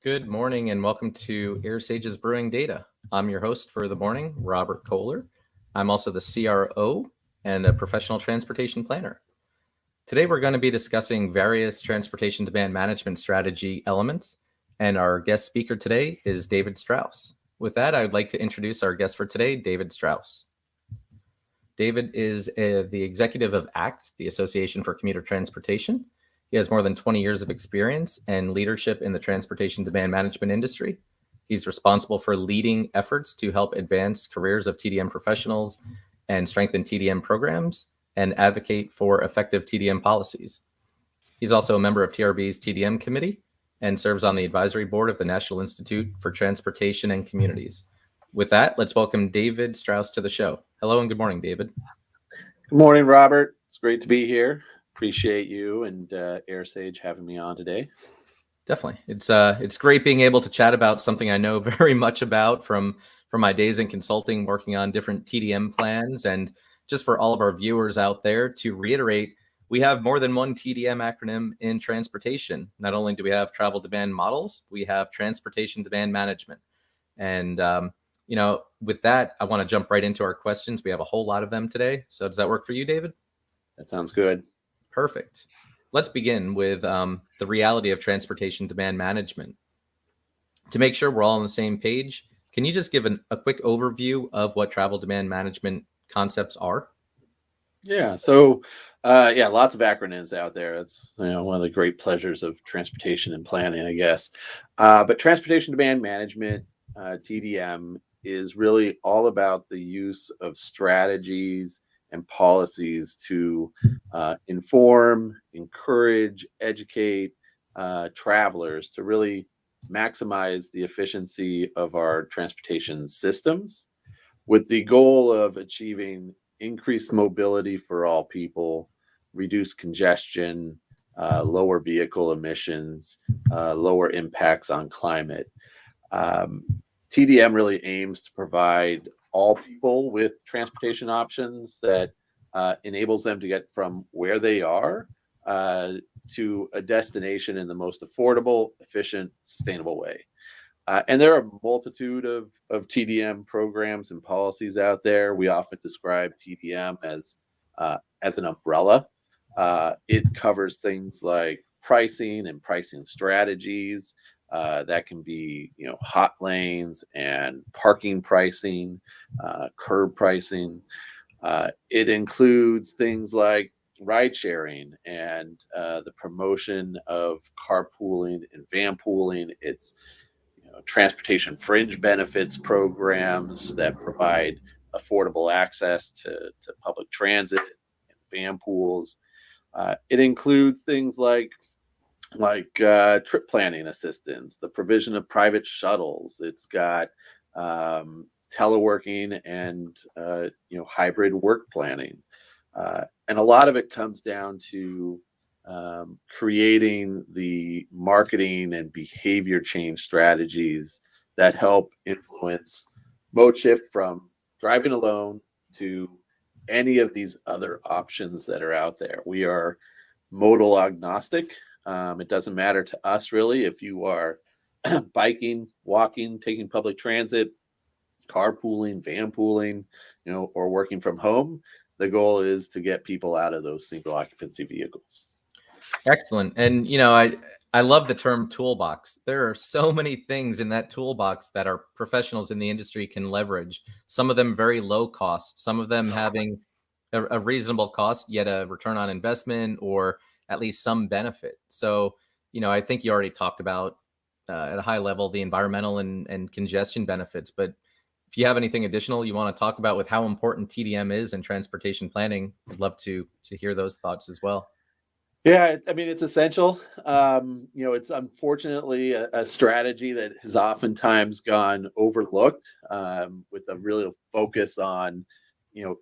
Good morning and welcome to AirSage's Brewing Data. I'm your host for the morning, Robert Kohler. I'm also the CRO and a professional transportation planner. Today we're going to be discussing various transportation demand management strategy elements, and our guest speaker today is David Straus. With that, I would like to introduce our guest for today, David Straus. David is the executive of ACT, the Association for Commuter Transportation. He has more than 20 years of experience and leadership in the transportation demand management industry. He's responsible for leading efforts to help advance careers of TDM professionals and strengthen TDM programs and advocate for effective TDM policies. He's also a member of TRB's TDM committee and serves on the advisory board of the National Institute for Transportation and Communities. With that, let's welcome David Straus to the show. Hello and good morning, David. Good morning, Robert. It's great to be here. Appreciate you and AirSage having me on today. Definitely. It's great being able to chat about something I know very much about from my days in consulting, working on different TDM plans. And just for all of our viewers out there, to reiterate, we have more than one TDM acronym in transportation. Not only do we have travel demand models, we have transportation demand management. And with that, I want to jump right into our questions. We have a whole lot of them today. So does that work for you, David? That sounds good. Perfect. Let's begin with the reality of transportation demand management. To make sure we're all on the same page, can you just give a quick overview of what travel demand management concepts are? Yeah. So, lots of acronyms out there. It's one of the great pleasures of transportation and planning, I guess. But transportation demand management, TDM, is really all about the use of strategies and policies to inform, encourage, educate travelers to really maximize the efficiency of our transportation systems with the goal of achieving increased mobility for all people, reduce congestion, lower vehicle emissions, lower impacts on climate. TDM really aims to provide all people with transportation options that enables them to get from where they are to a destination in the most affordable, efficient, sustainable way. And there are a multitude of TDM programs and policies out there. We often describe TDM as an umbrella. It covers things like pricing and pricing strategies. That can be, hot lanes and parking pricing, curb pricing. It includes things like ride sharing and the promotion of carpooling and van pooling. It's transportation fringe benefits programs that provide affordable access to public transit and van pools. It includes things like trip planning assistance, the provision of private shuttles. It's got teleworking and hybrid work planning, and a lot of it comes down to creating the marketing and behavior change strategies that help influence mode shift from driving alone to any of these other options that are out there. We are modal agnostic. It doesn't matter to us really if you are biking, walking, taking public transit, carpooling, van pooling, or working from home. The goal is to get people out of those single occupancy vehicles. Excellent. And, I love the term toolbox. There are so many things in that toolbox that our professionals in the industry can leverage. Some of them very low cost, some of them having a reasonable cost, yet a return on investment or at least some benefit. So, I think you already talked about at a high level the environmental and congestion benefits. But if you have anything additional you want to talk about with how important TDM is in transportation planning, I'd love to hear those thoughts as well. Yeah, I mean, it's essential. It's unfortunately a strategy that has oftentimes gone overlooked with a real focus on,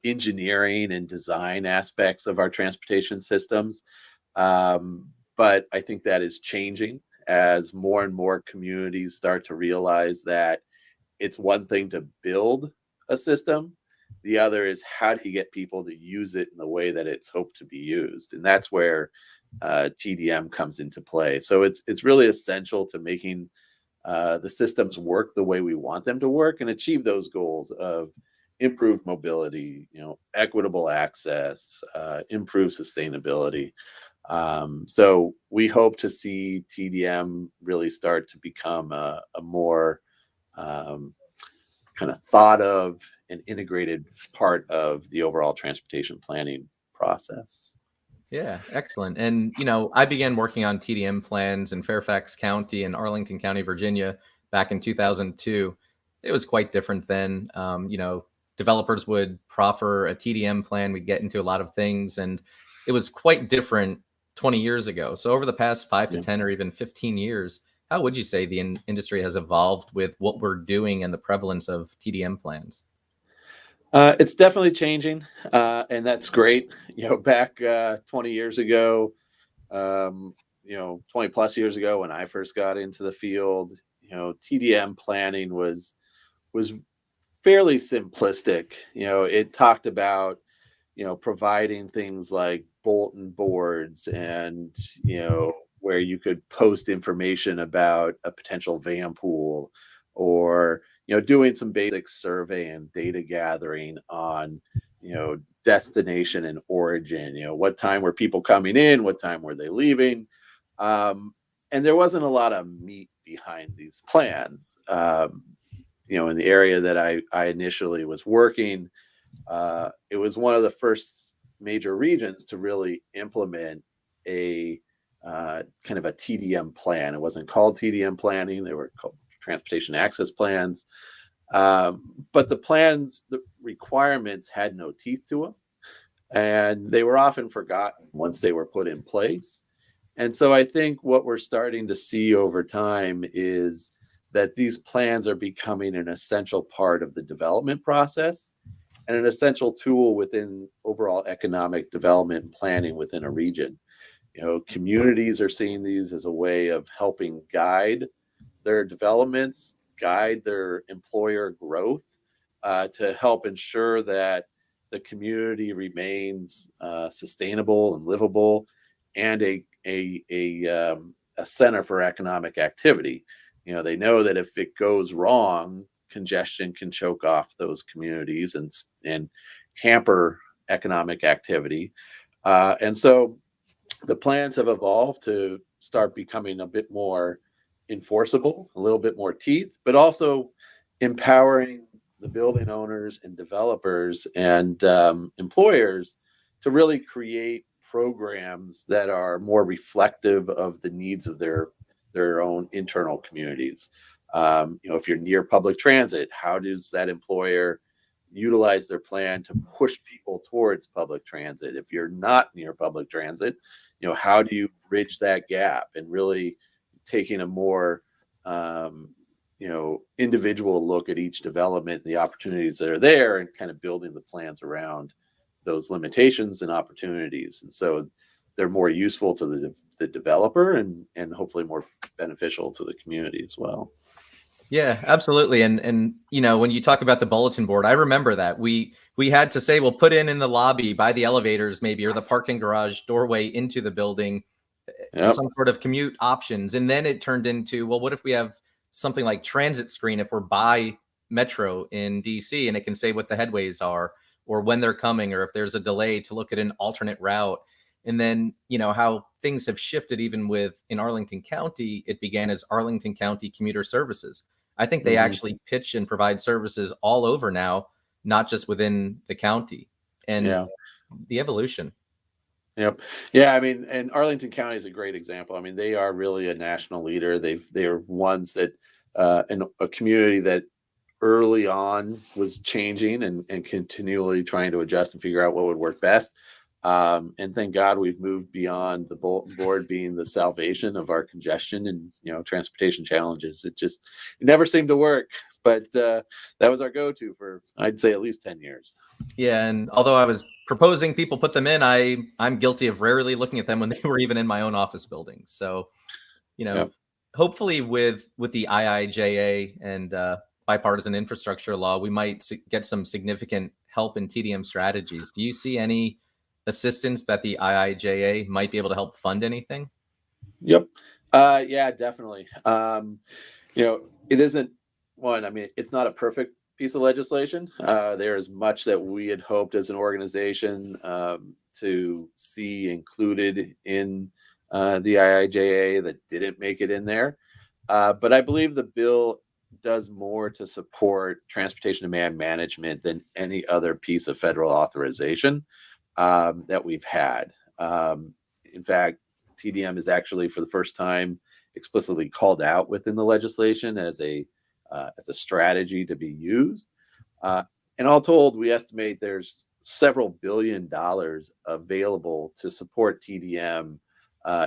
engineering and design aspects of our transportation systems. But I think that is changing as more and more communities start to realize that it's one thing to build a system. The other is how do you get people to use it in the way that it's hoped to be used, and that's where TDM comes into play. So it's really essential to making the systems work the way we want them to work and achieve those goals of improved mobility, equitable access, improved sustainability. So we hope to see TDM really start to become a more kind of thought of and integrated part of the overall transportation planning process. Yeah, excellent. And, I began working on TDM plans in Fairfax County and Arlington County, Virginia, back in 2002. It was quite different then. Developers would proffer a TDM plan. We'd get into a lot of things, and it was quite different 20 years ago. So over the past 5 to 10 or even 15 years, how would you say the industry has evolved with what we're doing and the prevalence of TDM plans? It's definitely changing, and that's great. Back 20 years ago, 20 plus years ago when I first got into the field, TDM planning was fairly simplistic. It talked about providing things like bulletin boards and where you could post information about a potential van pool, or doing some basic survey and data gathering on destination and origin. What time were people coming in, what time were they leaving, and there wasn't a lot of meat behind these plans. In the area that I initially was working, it was one of the first major regions to really implement a kind of a TDM plan. It wasn't called TDM planning; they were called transportation access plans. But the plans, the requirements had no teeth to them, and they were often forgotten once they were put in place. And so I think what we're starting to see over time is that these plans are becoming an essential part of the development process and an essential tool within overall economic development and planning within a region. Communities are seeing these as a way of helping guide their developments, guide their employer growth, to help ensure that the community remains sustainable and livable, and a center for economic activity. They know that if it goes wrong, congestion can choke off those communities and hamper economic activity. And so the plans have evolved to start becoming a bit more enforceable, a little bit more teeth, but also empowering the building owners and developers and employers to really create programs that are more reflective of the needs of their own internal communities. If you're near public transit, how does that employer utilize their plan to push people towards public transit? If you're not near public transit, how do you bridge that gap, and really taking a more individual look at each development and the opportunities that are there, and kind of building the plans around those limitations and opportunities. And so they're more useful to the developer and hopefully more beneficial to the community as well. Yeah, absolutely. And when you talk about the bulletin board, I remember that we had to say, well, put in the lobby by the elevators maybe, or the parking garage doorway into the building, some sort of commute options. And then it turned into, well, what if we have something like transit screen if we're by Metro in DC, and it can say what the headways are or when they're coming, or if there's a delay to look at an alternate route. And then, how things have shifted even in Arlington County, it began as Arlington County Commuter Services. I think they actually pitch and provide services all over now, not just within the county. And the evolution. Yep. Yeah. I mean, and Arlington County is a great example. I mean, they are really a national leader. They're ones that in a community that early on was changing and continually trying to adjust and figure out what would work best. And thank God we've moved beyond the bulletin board being the salvation of our congestion and transportation challenges. It never seemed to work, but that was our go-to for, I'd say, at least 10 years. Yeah, and although I was proposing people put them in, I'm guilty of rarely looking at them when they were even in my own office building. So, hopefully with the IIJA and bipartisan infrastructure law, we might get some significant help in TDM strategies. Do you see any assistance that the IIJA might be able to help fund anything? Yep. Yeah, definitely. It isn't one. I mean, it's not a perfect piece of legislation. There is much that we had hoped as an organization to see included in the IIJA that didn't make it in there. But I believe the bill does more to support transportation demand management than any other piece of federal authorization that we've had. In fact, TDM is actually for the first time explicitly called out within the legislation as a strategy to be used. And all told, we estimate there's several $billions available to support TDM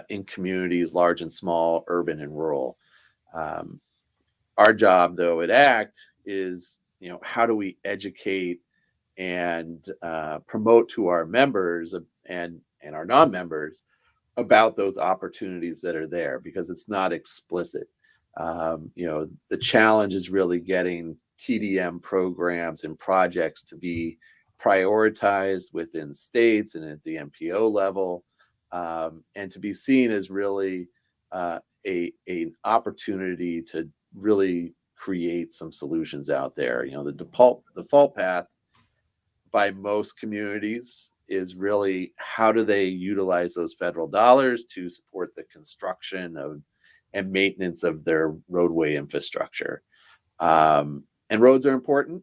in communities large and small, urban and rural. Our job, though, at ACT is, how do we educate and promote to our members and our non-members about those opportunities that are there, because it's not explicit. The challenge is really getting TDM programs and projects to be prioritized within states and at the MPO level, and to be seen as really an opportunity to really create some solutions out there. The default path by most communities is really how do they utilize those federal dollars to support the construction of and maintenance of their roadway infrastructure. And roads are important.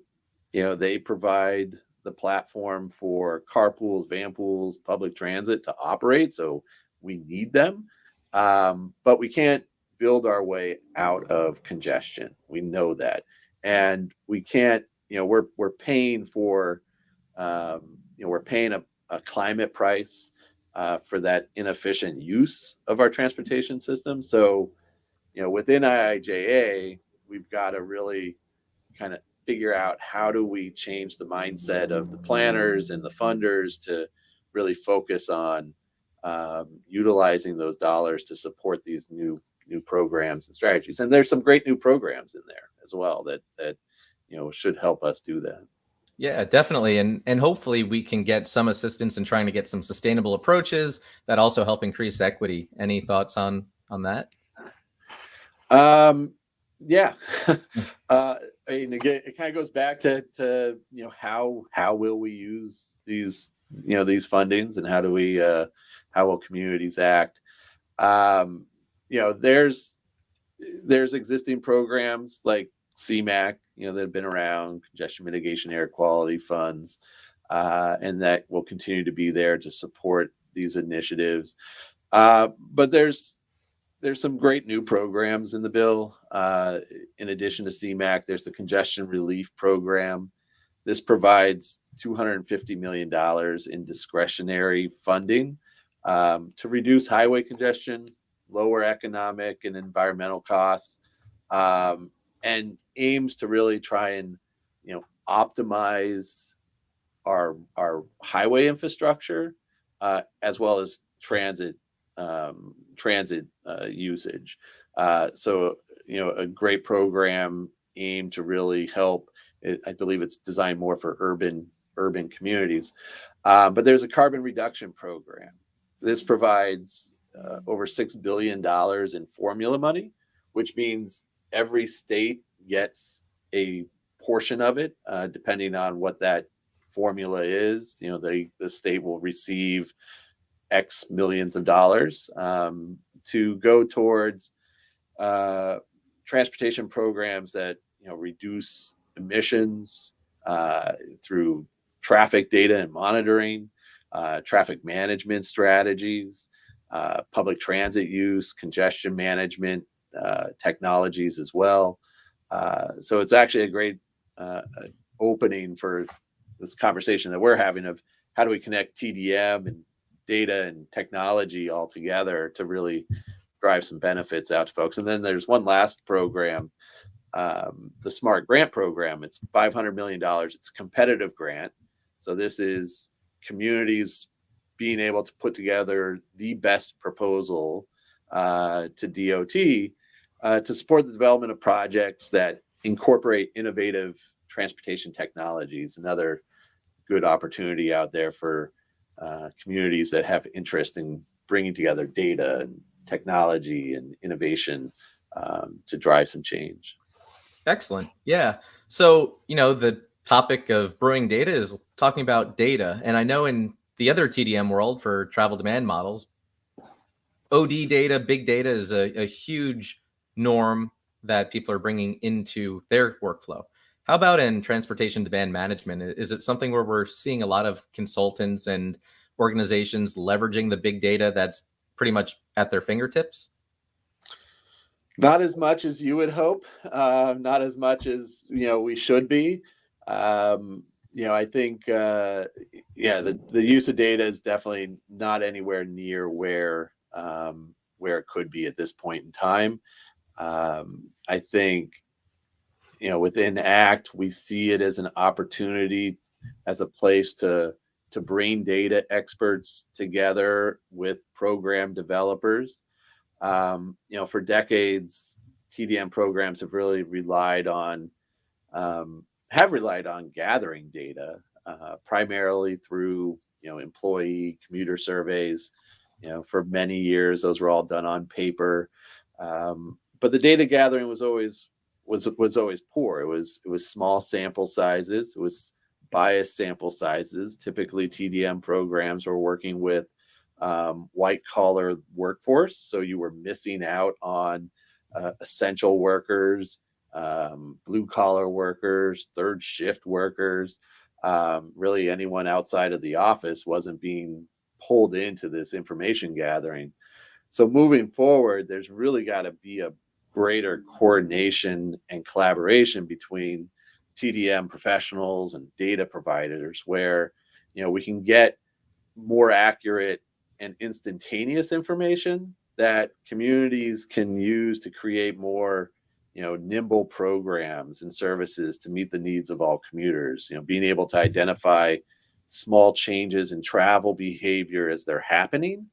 They provide the platform for carpools, van pools, public transit to operate. So we need them. But we can't build our way out of congestion. We know that. And we can't, we're paying for, we're paying a climate price for that inefficient use of our transportation system. So, within IIJA, we've got to really kind of figure out how do we change the mindset of the planners and the funders to really focus on utilizing those dollars to support these new programs and strategies. And there's some great new programs in there as well that should help us do that. Yeah, definitely. And hopefully we can get some assistance in trying to get some sustainable approaches that also help increase equity. Any thoughts on that? Yeah. Again, it kind of goes back to how will we use these fundings, and how will communities act? There's existing programs like CMAQ, that have been around, congestion mitigation, air quality funds, and that will continue to be there to support these initiatives. But there's some great new programs in the bill. In addition to CMAQ, there's the Congestion Relief Program. This provides $250 million in discretionary funding to reduce highway congestion, lower economic and environmental costs, and aims to really try and optimize our highway infrastructure as well as transit usage. So a great program aimed to really help. I believe it's designed more for urban communities, but there's a carbon reduction program. This provides over $6 billion in formula money, which means every state gets a portion of it, depending on what that formula is. The state will receive X millions of dollars to go towards transportation programs that reduce emissions through traffic data and monitoring, traffic management strategies, public transit use, congestion management technologies as well. So it's actually a great opening for this conversation that we're having of how do we connect TDM and data and technology all together to really drive some benefits out to folks. And then there's one last program, the SMART grant program. It's $500 million. It's a competitive grant. So this is communities being able to put together the best proposal to DOT to support the development of projects that incorporate innovative transportation technologies. Another good opportunity out there for communities that have interest in bringing together data and technology and innovation to drive some change. Excellent. Yeah. So, the topic of brewing data is talking about data. And I know in the other TDM world for travel demand models, OD data, big data is a huge norm that people are bringing into their workflow. How about in transportation demand management? Is it something where we're seeing a lot of consultants and organizations leveraging the big data that's pretty much at their fingertips? Not as much as you would hope, not as much as we should be. I think the use of data is definitely not anywhere near where it could be at this point in time. I think within ACT we see it as an opportunity, as a place to bring data experts together with program developers. For decades, TDM programs have really relied on gathering data, primarily through employee commuter surveys. For many years, those were all done on paper, but the data gathering was always poor. It was small sample sizes. It was biased sample sizes. Typically, TDM programs were working with white collar workforce, so you were missing out on essential workers, blue collar workers, third shift workers. Really, anyone outside of the office wasn't being pulled into this information gathering. So moving forward, there's really got to be a greater coordination and collaboration between TDM professionals and data providers, where we can get more accurate and instantaneous information that communities can use to create more nimble programs and services to meet the needs of all commuters. Being able to identify small changes in travel behavior as they're happening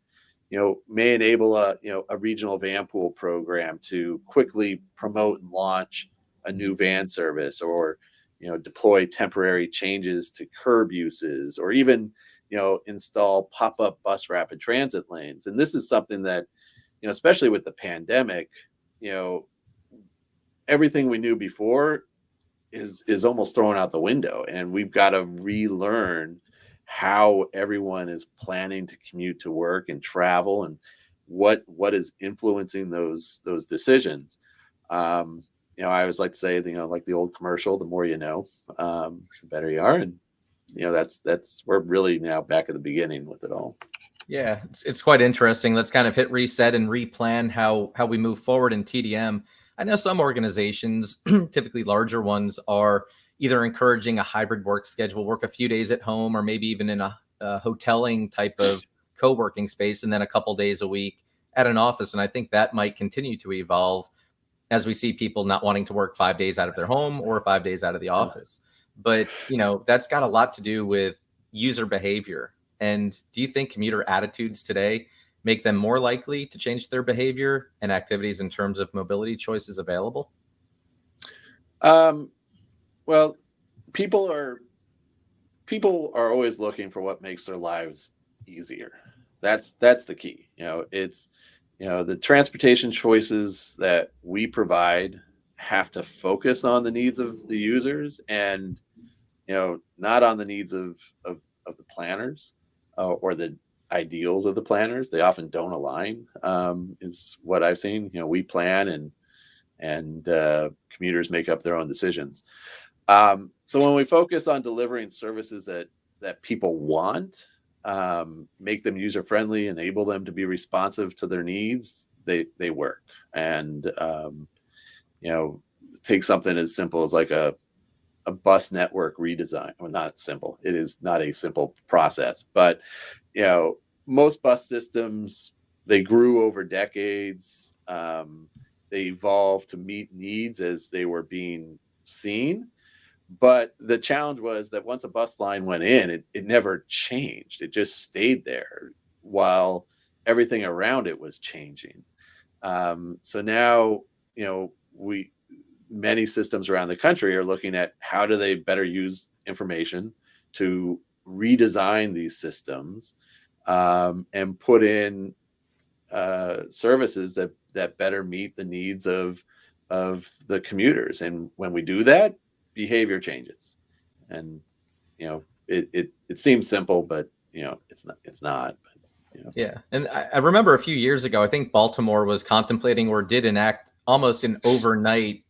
may enable a regional van pool program to quickly promote and launch a new van service, or deploy temporary changes to curb uses, or even install pop-up bus rapid transit lanes. And this is something that especially with the pandemic, everything we knew before is almost thrown out the window, and we've got to relearn how everyone is planning to commute to work and travel, and what is influencing those decisions. I always like to say, like the old commercial, the more you know, the better you are. And that's we're really now back at the beginning with it all. Yeah, it's quite interesting. Let's kind of hit reset and replan how we move forward in TDM. I know some organizations, typically larger ones, are either encouraging a hybrid work schedule, work a few days at home, or maybe even in a hoteling type of co-working space, and then a couple days a week at an office. And I think that might continue to evolve as we see people not wanting to work 5 days out of their home or 5 days out of the office. But, that's got a lot to do with user behavior. And do you think commuter attitudes today make them more likely to change their behavior and activities in terms of mobility choices available? Well, people are always looking for what makes their lives easier. That's the key. It's the transportation choices that we provide have to focus on the needs of the users, and not on the needs of the planners, or the ideals of the planners. They often don't align, is what I've seen. We plan, and commuters make up their own decisions. So when we focus on delivering services that people want, make them user friendly, enable them to be responsive to their needs, they work. And take something as simple as like a bus network redesign. Well, not simple. It is not a simple process, but most bus systems, they grew over decades. They evolved to meet needs as they were being seen. But the challenge was that once a bus line went in, it never changed. It just stayed there while everything around it was changing. So now, many systems around the country are looking at how do they better use information to redesign these systems, and put in services that better meet the needs of the commuters. And when we do that, behavior changes. And it seems simple, but it's not. But, Yeah, and I remember a few years ago, I think Baltimore was contemplating or did enact almost an overnight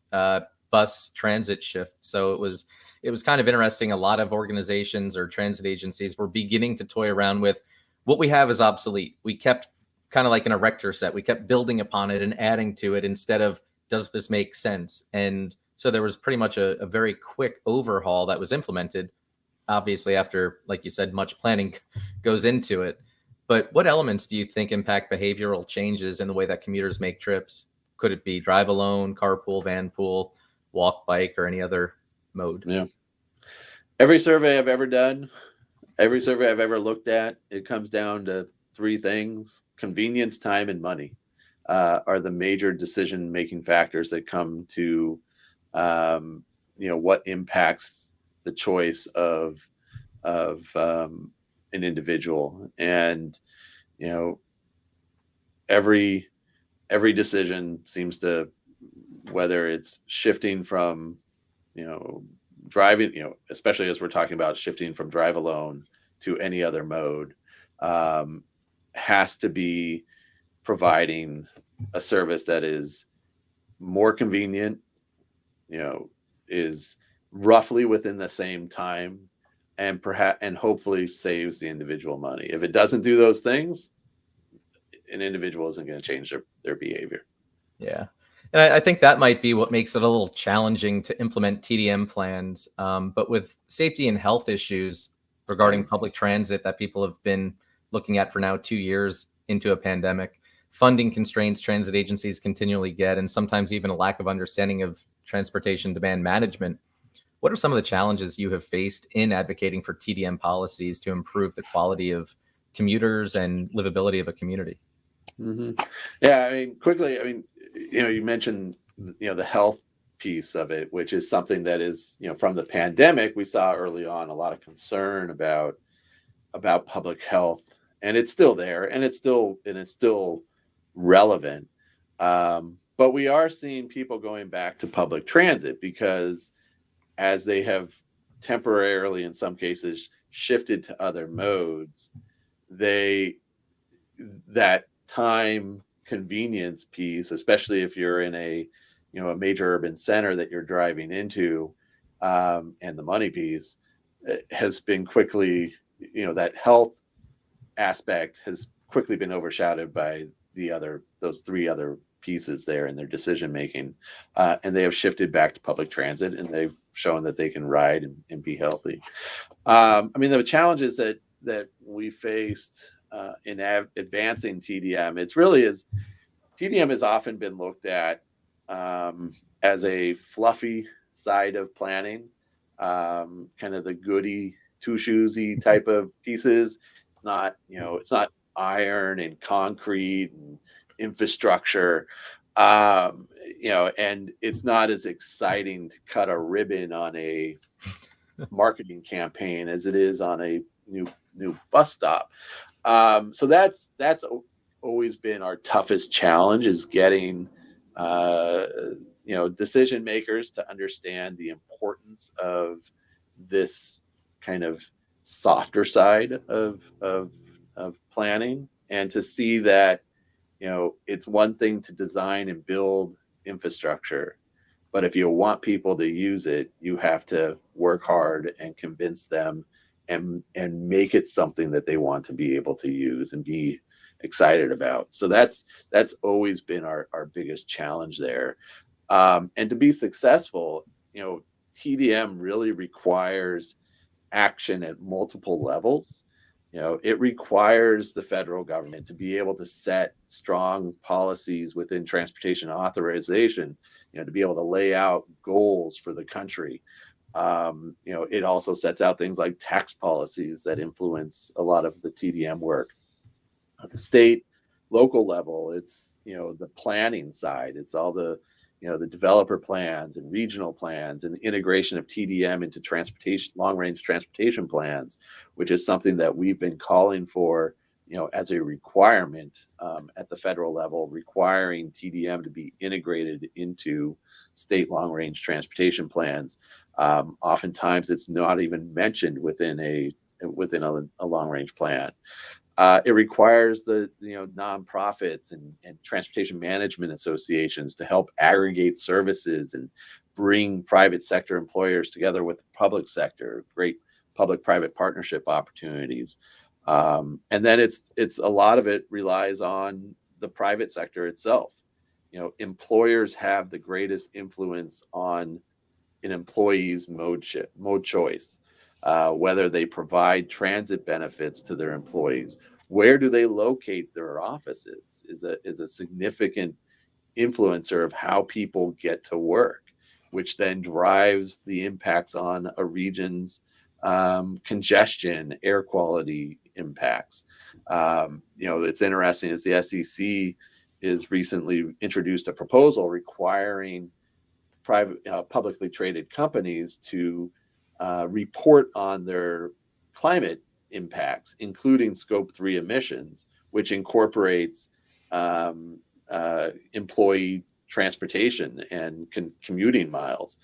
bus transit shift. So it was kind of interesting. A lot of organizations or transit agencies were beginning to toy around with what we have is obsolete. We kept kind of like an erector set. We kept building upon it and adding to it instead of does this make sense? And so there was pretty much a very quick overhaul that was implemented. Obviously, after, like you said, much planning goes into it. But what elements do you think impact behavioral changes in the way that commuters make trips? Could it be drive alone, carpool, vanpool, walk, bike, or any other mode? Yeah. Every survey I've ever done, every survey I've ever looked at, it comes down to three things: convenience, time, and money are the major decision-making factors that come to, what impacts the choice of an individual. And every decision seems to, whether it's shifting from driving, especially as we're talking about shifting from drive alone to any other mode, has to be providing a service that is more convenient, is roughly within the same time, and perhaps and hopefully saves the individual money. If it doesn't do those things, an individual isn't going to change their behavior. Yeah. And I think that might be what makes it a little challenging to implement TDM plans. But with safety and health issues regarding public transit that people have been looking at for now 2 years into a pandemic, funding constraints transit agencies continually get, and sometimes even a lack of understanding of transportation demand management. What are some of the challenges you have faced in advocating for TDM policies to improve the quality of commuters and livability of a community? Mm-hmm. Yeah, I mean, quickly, I mean, you mentioned, the health piece of it, which is something that is, from the pandemic, we saw early on a lot of concern about public health, and it's still there, and it's still relevant. But we are seeing people going back to public transit because as they have temporarily, in some cases, shifted to other modes, that time convenience piece, especially if you're in a major urban center that you're driving into, and the money piece has been quickly, that health aspect has quickly been overshadowed by those three other pieces there in their decision making, and they have shifted back to public transit, and they've shown that they can ride and be healthy. I mean, the challenges that we faced in advancing TDM, TDM has often been looked at as a fluffy side of planning, kind of the goody two-shoesy type of pieces. It's not iron and concrete and infrastructure, and it's not as exciting to cut a ribbon on a marketing campaign as it is on a new bus stop. So that's always been our toughest challenge, is getting decision makers to understand the importance of this kind of softer side of planning, and to see that it's one thing to design and build infrastructure, but if you want people to use it, you have to work hard and convince them and make it something that they want to be able to use and be excited about. So that's always been our biggest challenge there. And to be successful, TDM really requires action at multiple levels. It requires the federal government to be able to set strong policies within transportation authorization, to be able to lay out goals for the country. It also sets out things like tax policies that influence a lot of the TDM work. At the state, local level, it's, the planning side. It's all the developer plans and regional plans and the integration of TDM into transportation, long-range transportation plans, which is something that we've been calling for as a requirement at the federal level, requiring TDM to be integrated into state long-range transportation plans. Oftentimes, it's not even mentioned within a long-range plan. It requires the nonprofits and transportation management associations to help aggregate services and bring private sector employers together with the public sector. Great public-private partnership opportunities. And then it's a lot of it relies on the private sector itself. Employers have the greatest influence on an employee's mode choice, whether they provide transit benefits to their employees, where do they locate their offices is a significant influencer of how people get to work, which then drives the impacts on a region's congestion, air quality impacts. It's interesting as the SEC is recently introduced a proposal requiring private publicly traded companies to report on their climate impacts, including Scope 3 emissions, which incorporates employee transportation and commuting miles.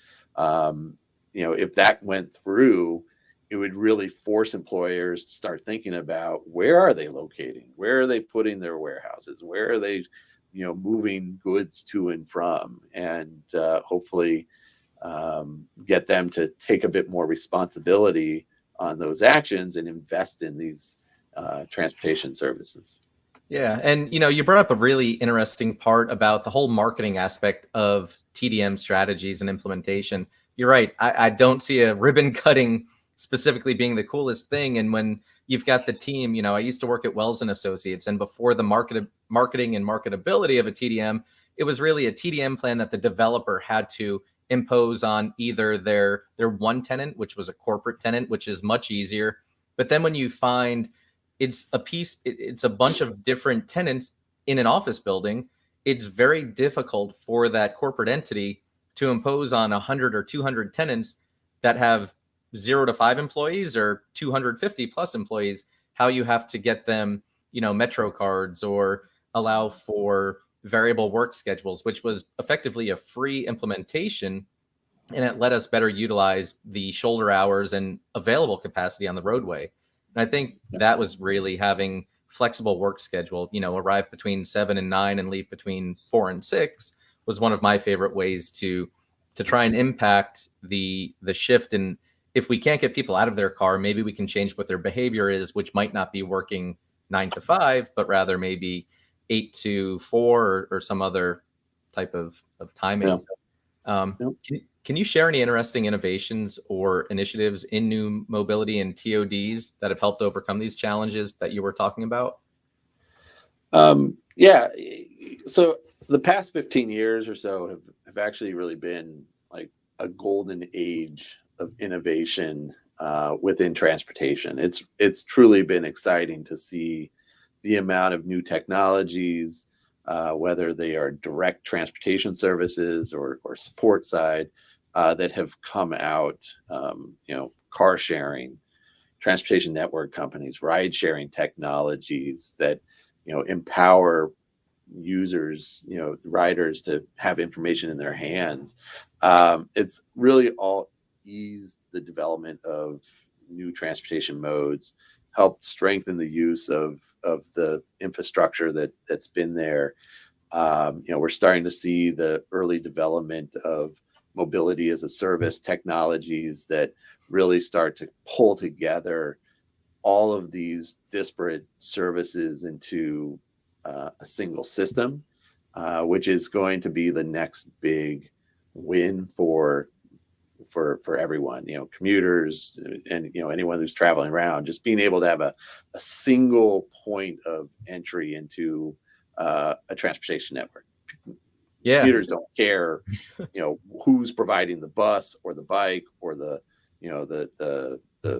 If that went through, it would really force employers to start thinking about where are they locating, where are they putting their warehouses, where are they, moving goods to and from, and hopefully get them to take a bit more responsibility on those actions and invest in these transportation services. Yeah. And, you brought up a really interesting part about the whole marketing aspect of TDM strategies and implementation. You're right. I don't see a ribbon cutting specifically being the coolest thing. And when you've got the team, I used to work at Wells and Associates, and before the marketing and marketability of a TDM, it was really a TDM plan that the developer had to impose on either their one tenant, which was a corporate tenant, which is much easier. But then when you find it's a bunch of different tenants in an office building, it's very difficult for that corporate entity to impose on 100 or 200 tenants that have 0 to 5 employees or 250 plus employees, how you have to get them, Metro cards or allow for variable work schedules, which was effectively a free implementation. And it let us better utilize the shoulder hours and available capacity on the roadway. And I think that was really having flexible work schedule, arrive between 7 and 9 and leave between 4 and 6 was one of my favorite ways to try and impact the shift. And if we can't get people out of their car, maybe we can change what their behavior is, which might not be working 9 to 5, but rather maybe 8 to 4 or some other type of timing. Yeah. Can you share any interesting innovations or initiatives in new mobility and TODs that have helped overcome these challenges that you were talking about? Yeah. So the past 15 years or so have actually really been like a golden age of innovation within transportation. It's truly been exciting to see the amount of new technologies, whether they are direct transportation services or support side, that have come out. Car sharing, transportation network companies, ride sharing technologies that empower users, riders to have information in their hands. It's really all eased the development of new transportation modes, helped strengthen the use of the infrastructure that's been there. We're starting to see the early development of mobility as a service technologies that really start to pull together all of these disparate services into a single system, which is going to be the next big win for everyone, commuters and anyone who's traveling around, just being able to have a single point of entry into a transportation network. Yeah. Commuters don't care, who's providing the bus or the bike or the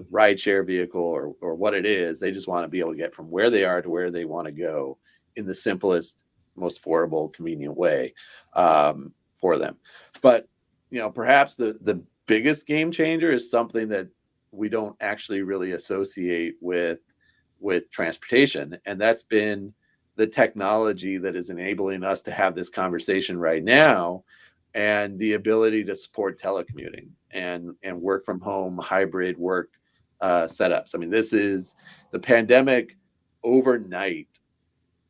ride share vehicle or what it is. They just want to be able to get from where they are to where they want to go in the simplest, most affordable, convenient way for them. But perhaps the biggest game changer is something that we don't actually really associate with with transportation. And that's been the technology that is enabling us to have this conversation right now, and the ability to support telecommuting and work from home, hybrid work setups. I mean, this is the pandemic overnight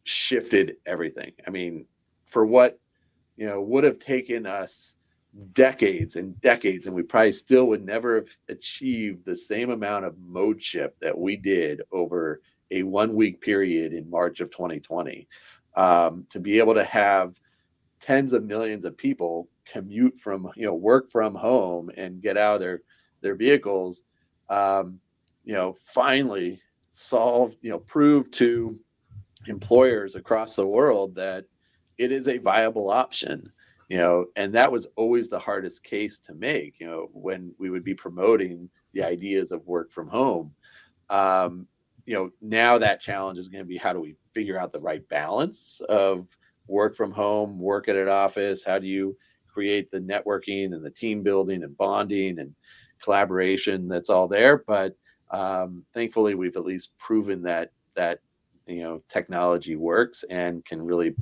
shifted everything. I mean, for what would have taken us decades and decades, and we probably still would never have achieved the same amount of mode shift that we did over a 1 week period in March of 2020, to be able to have tens of millions of people commute from, work from home and get out of their vehicles, finally solved, proved to employers across the world that it is a viable option. And that was always the hardest case to make, when we would be promoting the ideas of work from home. Now that challenge is going to be, how do we figure out the right balance of work from home, work at an office? How do you create the networking and the team building and bonding and collaboration that's all there? But thankfully, we've at least proven that technology works and can really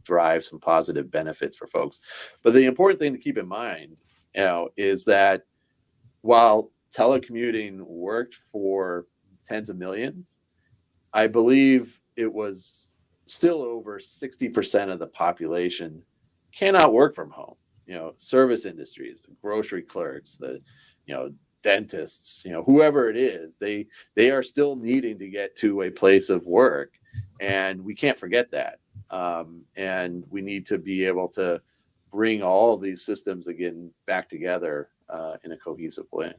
drive some positive benefits for folks. But the important thing to keep in mind, is that while telecommuting worked for tens of millions, I believe it was still over 60% of the population cannot work from home. Service industries, the grocery clerks, the dentists, whoever it is, they are still needing to get to a place of work, and we can't forget that. And we need to be able to bring all of these systems again back together in a cohesive way.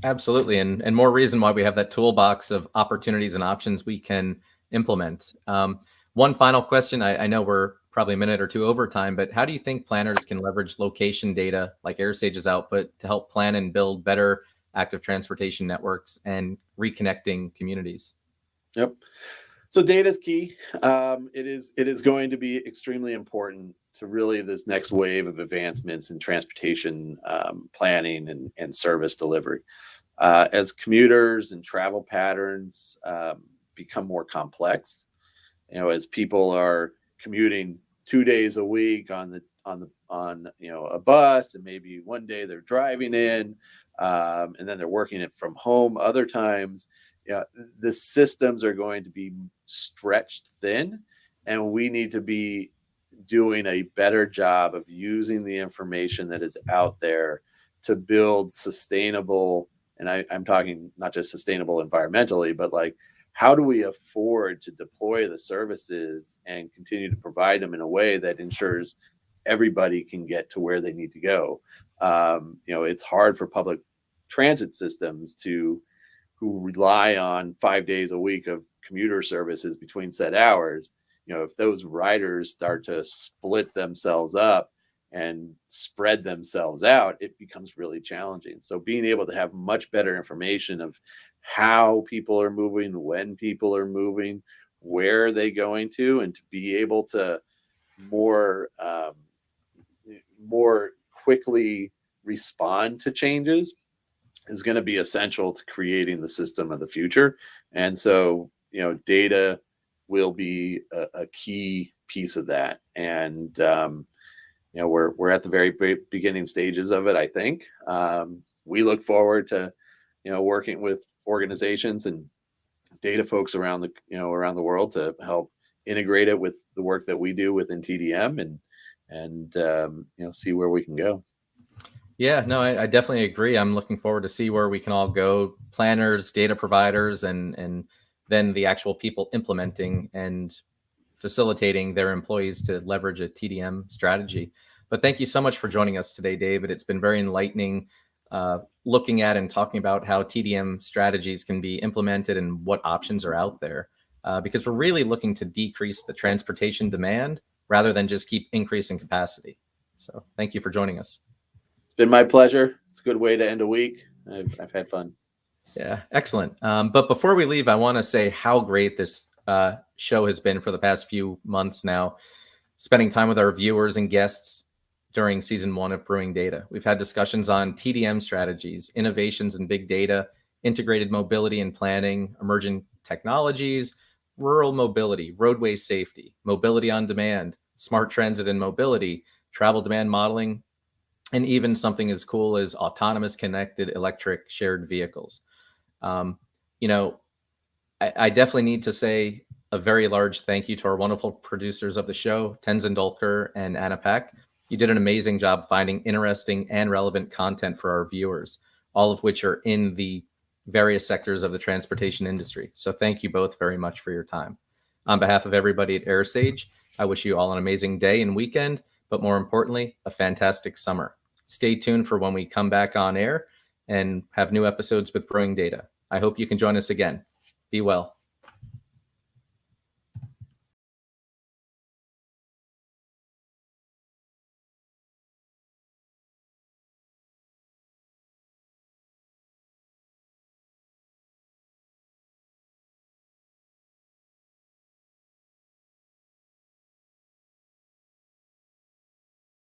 Absolutely. And more reason why we have that toolbox of opportunities and options we can implement. One final question. I know we're probably a minute or two over time, but how do you think planners can leverage location data like AirSage's output to help plan and build better active transportation networks and reconnecting communities? Yep. So data is key. It is going to be extremely important to really this next wave of advancements in transportation planning and service delivery. As commuters and travel patterns become more complex, as people are commuting 2 days a week on a bus, and maybe one day they're driving in, and then they're working it from home other times. The systems are going to be stretched thin, and we need to be doing a better job of using the information that is out there to build sustainable, and I'm talking not just sustainable environmentally, but like, how do we afford to deploy the services and continue to provide them in a way that ensures everybody can get to where they need to go? It's hard for public transit systems who rely on 5 days a week of commuter services between set hours. If those riders start to split themselves up and spread themselves out, it becomes really challenging. So being able to have much better information of how people are moving, when people are moving, where are they going to, and to be able to more quickly respond to changes is going to be essential to creating the system of the future. And so, data will be a key piece of that. And, we're at the very beginning stages of it, I think. We look forward to, working with organizations and data folks around the world to help integrate it with the work that we do within TDM and see where we can go. Yeah, no, I definitely agree. I'm looking forward to see where we can all go, planners, data providers, and then the actual people implementing and facilitating their employees to leverage a TDM strategy. But thank you so much for joining us today, David. It's been very enlightening looking at and talking about how TDM strategies can be implemented and what options are out there, because we're really looking to decrease the transportation demand rather than just keep increasing capacity. So thank you for joining us. It's been my pleasure. It's a good way to end a week. I've had fun. Yeah, excellent. But before we leave, I want to say how great this show has been for the past few months now, spending time with our viewers and guests during season 1 of Brewing Data. We've had discussions on TDM strategies, innovations in big data, integrated mobility and planning, emerging technologies, rural mobility, roadway safety, mobility on demand, smart transit and mobility, travel demand modeling, and even something as cool as autonomous connected electric shared vehicles. You know, I definitely need to say a very large thank you to our wonderful producers of the show, Tenzin Dolker and Anna Pack. You did an amazing job finding interesting and relevant content for our viewers, all of which are in the various sectors of the transportation industry. So thank you both very much for your time. On behalf of everybody at AirSage, I wish you all an amazing day and weekend, but more importantly, a fantastic summer. Stay tuned for when we come back on air and have new episodes with Brewing Data. I hope you can join us again. Be well.